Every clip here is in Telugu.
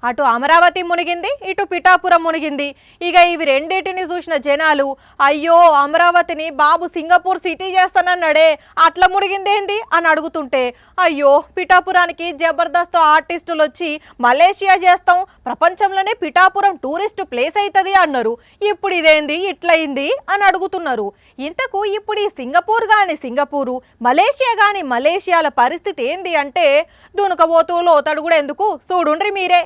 అటు అమరావతి మునిగింది, ఇటు పిఠాపురం మునిగింది. ఇక ఇవి రెండింటిని చూసిన జనాలు అయ్యో అమరావతిని బాబు సింగపూర్ సిటీ చేస్తానన్నాడే అట్లా మునిగిందేంది అని అడుగుతుంటే, అయ్యో పిఠాపురానికి జబర్దస్త్ ఆర్టిస్టులు వచ్చి మలేషియా చేస్తాం, ప్రపంచంలోనే పిఠాపురం టూరిస్ట్ ప్లేస్ అవుతుంది అన్నారు. ఇప్పుడు ఇదేంది ఇట్లయింది అని అడుగుతున్నారు. ఇంతకు ఇప్పుడు ఈ సింగపూర్ గాని సింగపూరు, మలేషియా గాని మలేషియాల పరిస్థితి ఏంది అంటే దునకబోతూ లోతడు కూడా ఎందుకు చూడుండ్రి మీరే.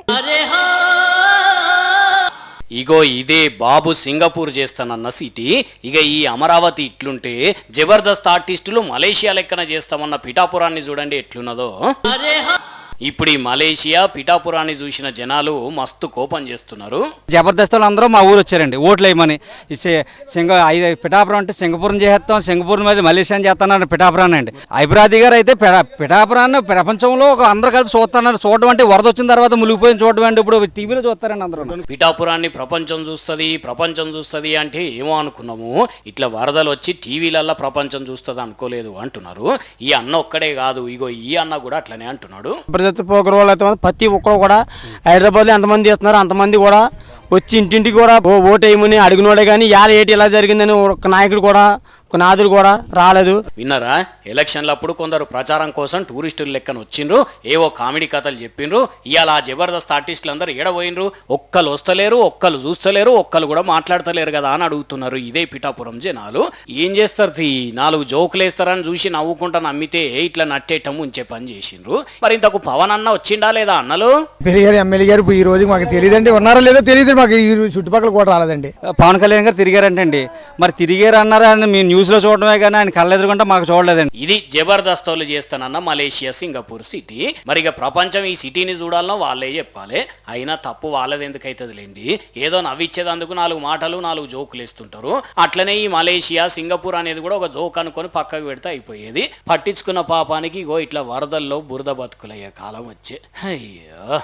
ఇగో ఇదే బాబు సింగపూర్ చేస్తానన్న సిటీ. ఇక ఈ అమరావతి ఇట్లుంటే జబర్దస్త్ ఆర్టిస్టులు మలేషియా లెక్కన చేస్తామన్న పిఠాపురాన్ని చూడండి ఎట్లున్నదో. ఇప్పుడు ఈ మలేషియా పిఠాపురాన్ని చూసిన జనాలు మస్తు కోపం చేస్తున్నారు. జబర్దస్త్ అందరూ మా ఊరు వచ్చారండి ఓట్లు వేయమని. పిఠాపురం అంటే సింగపూరం చేస్తాం, సింగపూర్ మీద మలేషియా చేస్తానన్నారు పిఠాపురాన్ని అండి. ఐబ్రాది గారు అయితే పిఠాపురాన్ని ప్రపంచంలో అందరూ కలిపి చూస్తున్నారు. చూడడం అంటే వరద వచ్చిన తర్వాత మునిగిపోయిన చూడడం అంటే ఇప్పుడు టీవీలో చూస్తారండి అందరూ. పిఠాపురాన్ని ప్రపంచం చూస్తుంది అంటే ఏమో అనుకున్నాము, ఇట్లా వరదలు వచ్చి టీవీలల్లో ప్రపంచం చూస్తుంది అనుకోలేదు అంటున్నారు. ఈ అన్న ఒక్కడే కాదు, ఇగో ఈ అన్న కూడా అట్లనే అంటున్నాడు. పోకరు వాళ్ళు అయితే ప్రతి ఒక్కరు కూడా హైదరాబాద్లో ఎంతమంది చేస్తున్నారు అంతమంది కూడా వచ్చి ఇంటింటికి కూడా ఓటు వేయమని అడిగినోడే కానీ ఏటి ఇలా జరిగిందని ఒక నాయకుడు కూడా ఒక నాదుడు కూడా రాలేదు. విన్నారా, ఎలక్షన్లప్పుడు కొందరు ప్రచారం కోసం టూరిస్టులు లెక్కన వచ్చిండ్రు, ఏవో కామెడీ కథలు చెప్పిండ్రు. ఇవాళ ఆ జబర్దస్త్ ఆర్టిస్టులు అందరూ ఏడబోయినరు, ఒక్కరు వస్తలేరు, ఒక్కరు చూస్తలేరు, ఒక్కరు కూడా మాట్లాడతలేరు కదా అని అడుగుతున్నారు ఇదే పిఠాపురం జనాలు. ఏం చేస్తారు, 4 జోకులు వేస్తారని చూసి నవ్వుకుంటా నమ్మితే ఇట్లా నట్టేయటం ఉంచే పని చేసిండ్రు. మరి ఇంతకు పవన్ అన్న వచ్చిండా లేదా అన్నలు? పెరిగారు ఎమ్మెల్యే గారు ఈ రోజు మాకు తెలియదండి, ఉన్నారో లేదో తెలియదు, మాకు ఈ చుట్టుపక్కల కూడా రాలేదండి. పవన్ కళ్యాణ్ గారు తిరిగారంటండి, మరి తిరిగారు అన్నారా అని మీ న్యూస్ లో చూడడమే కానీ ఆయన కళ్ళెదురుకుంటే మాకు చూడలేదండి. ఇది జబర్దస్త్ వాళ్ళు చేస్తానన్న మలేషియా సింగపూర్ సిటీ. మరి ఇక ప్రపంచం ఈ సిటీని చూడాలనో వాళ్ళే చెప్పాలి. అయినా తప్పు వాళ్ళది ఎందుకైతుంది లేండి, ఏదో నవ్విచ్చేదందుకు 4 మాటలు 4 జోకులు వేస్తుంటారు. అట్లనే ఈ మలేషియా సింగపూర్ అనేది కూడా ఒక జోక్ అనుకొని పక్కకు పెడితే అయిపోయేది. పట్టించుకున్న పాపానికి ఇగో ఇట్లా వరదల్లో బురద బతుకులయ్యే కాలం వచ్చే. అయ్యో.